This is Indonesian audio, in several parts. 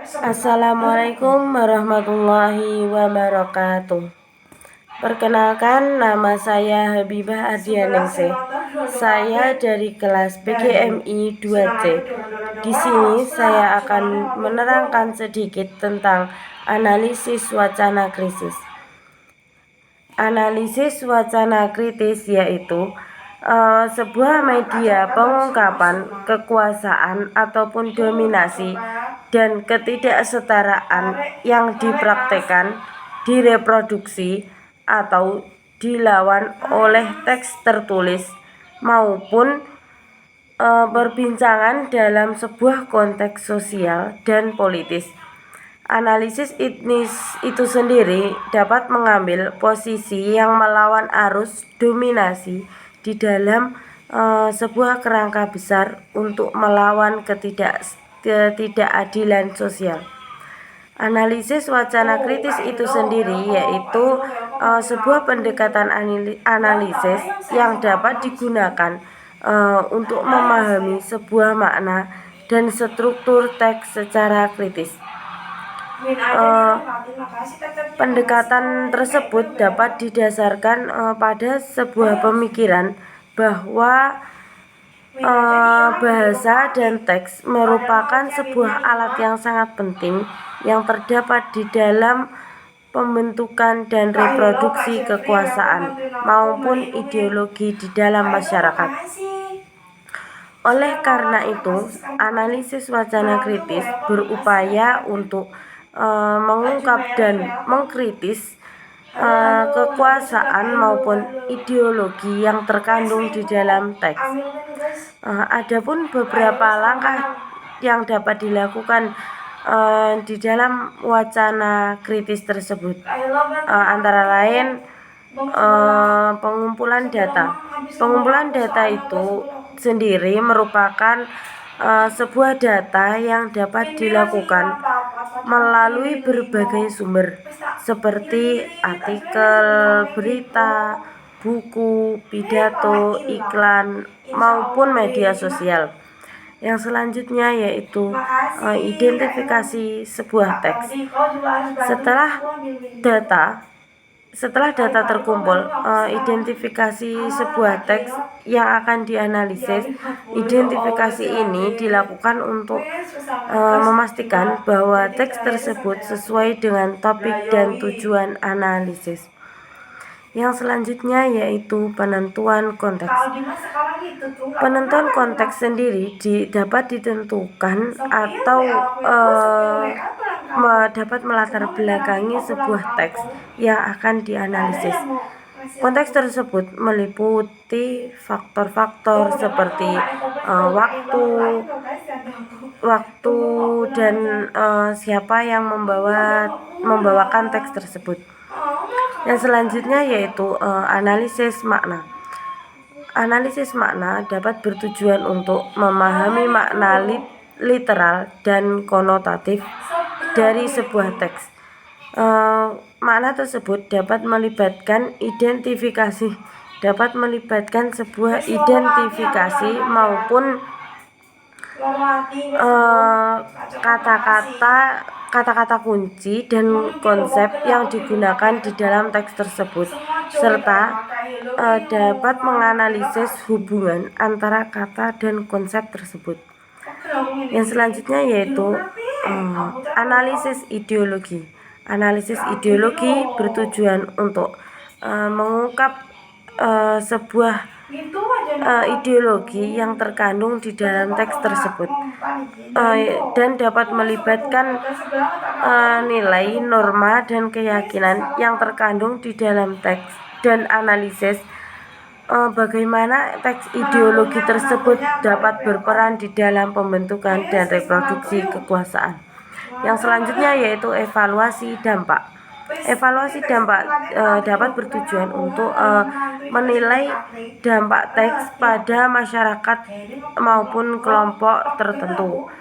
Assalamualaikum warahmatullahi wabarakatuh. Perkenalkan, nama saya Habibah Ardianingsih. Saya dari kelas PGMI 2C. Di sini saya akan menerangkan sedikit tentang analisis wacana krisis. Analisis wacana kritis yaitu sebuah media pengungkapan kekuasaan ataupun dominasi dan ketidaksetaraan yang dipraktekkan, direproduksi, atau dilawan oleh teks tertulis maupun perbincangan dalam sebuah konteks sosial dan politis. Analisis etnis itu sendiri dapat mengambil posisi yang melawan arus dominasi di dalam sebuah kerangka besar untuk melawan ketidakadilan sosial. Analisis wacana kritis itu sendiri yaitu sebuah pendekatan analisis yang dapat digunakan untuk memahami sebuah makna dan struktur teks secara kritis. Pendekatan tersebut dapat didasarkan pada sebuah pemikiran bahwa bahasa dan teks merupakan sebuah alat yang sangat penting yang terdapat di dalam pembentukan dan reproduksi kekuasaan maupun ideologi di dalam masyarakat. Oleh karena itu, analisis wacana kritis berupaya untuk mengungkap dan mengkritis kekuasaan maupun ideologi yang terkandung di dalam teks. Adapun beberapa langkah yang dapat dilakukan di dalam wacana kritis tersebut, antara lain pengumpulan data. Pengumpulan data itu sendiri merupakan sebuah data yang dapat dilakukan melalui berbagai sumber seperti artikel, berita, buku, pidato, iklan, maupun media sosial. Yang selanjutnya yaitu identifikasi sebuah teks. Setelah data terkumpul, identifikasi sebuah teks yang akan dianalisis. Identifikasi ini dilakukan untuk memastikan bahwa teks tersebut sesuai dengan topik dan tujuan analisis. Yang selanjutnya yaitu penentuan konteks. Penentuan konteks sendiri dapat ditentukan atau dapat melatar belakangi sebuah teks yang akan dianalisis. Konteks tersebut meliputi faktor-faktor seperti waktu dan siapa yang membawakan teks tersebut. Yang selanjutnya yaitu analisis makna. Analisis makna dapat bertujuan untuk memahami makna literal dan konotatif dari sebuah teks. Makna tersebut dapat melibatkan sebuah identifikasi maupun kata-kata kunci dan konsep yang digunakan di dalam teks tersebut, serta dapat menganalisis hubungan antara kata dan konsep tersebut. Yang selanjutnya yaitu analisis ideologi. Analisis ideologi bertujuan untuk mengungkap sebuah ideologi yang terkandung di dalam teks tersebut dan dapat melibatkan nilai, norma, dan keyakinan yang terkandung di dalam teks dan analisis bagaimana teks ideologi tersebut dapat berperan di dalam pembentukan dan reproduksi kekuasaan. Yang selanjutnya yaitu evaluasi dampak. Evaluasi dampak dapat bertujuan untuk menilai dampak teks pada masyarakat maupun kelompok tertentu,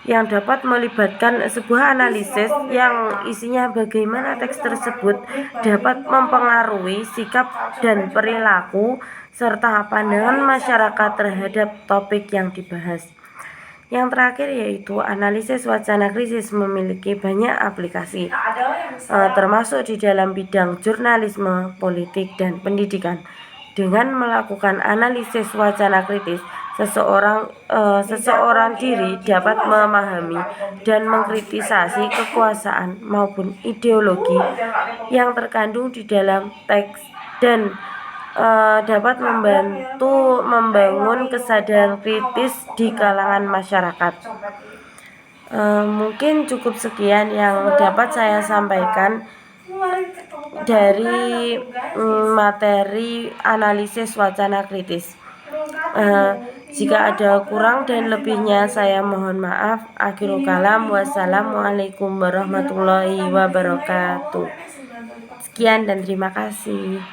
yang dapat melibatkan sebuah analisis yang isinya bagaimana teks tersebut dapat mempengaruhi sikap dan perilaku serta pandangan masyarakat terhadap topik yang dibahas. Yang terakhir yaitu analisis wacana krisis memiliki banyak aplikasi, termasuk di dalam bidang jurnalisme, politik, dan pendidikan. Dengan melakukan analisis wacana kritis, seseorang diri dapat memahami dan mengkritisasi kekuasaan maupun ideologi yang terkandung di dalam teks dan dapat membantu membangun kesadaran kritis di kalangan masyarakat. Mungkin cukup sekian yang dapat saya sampaikan dari materi analisis wacana kritis. Jika ada kurang dan lebihnya saya mohon maaf. Akhirul kalam, wassalamualaikum warahmatullahi wabarakatuh. Sekian dan terima kasih.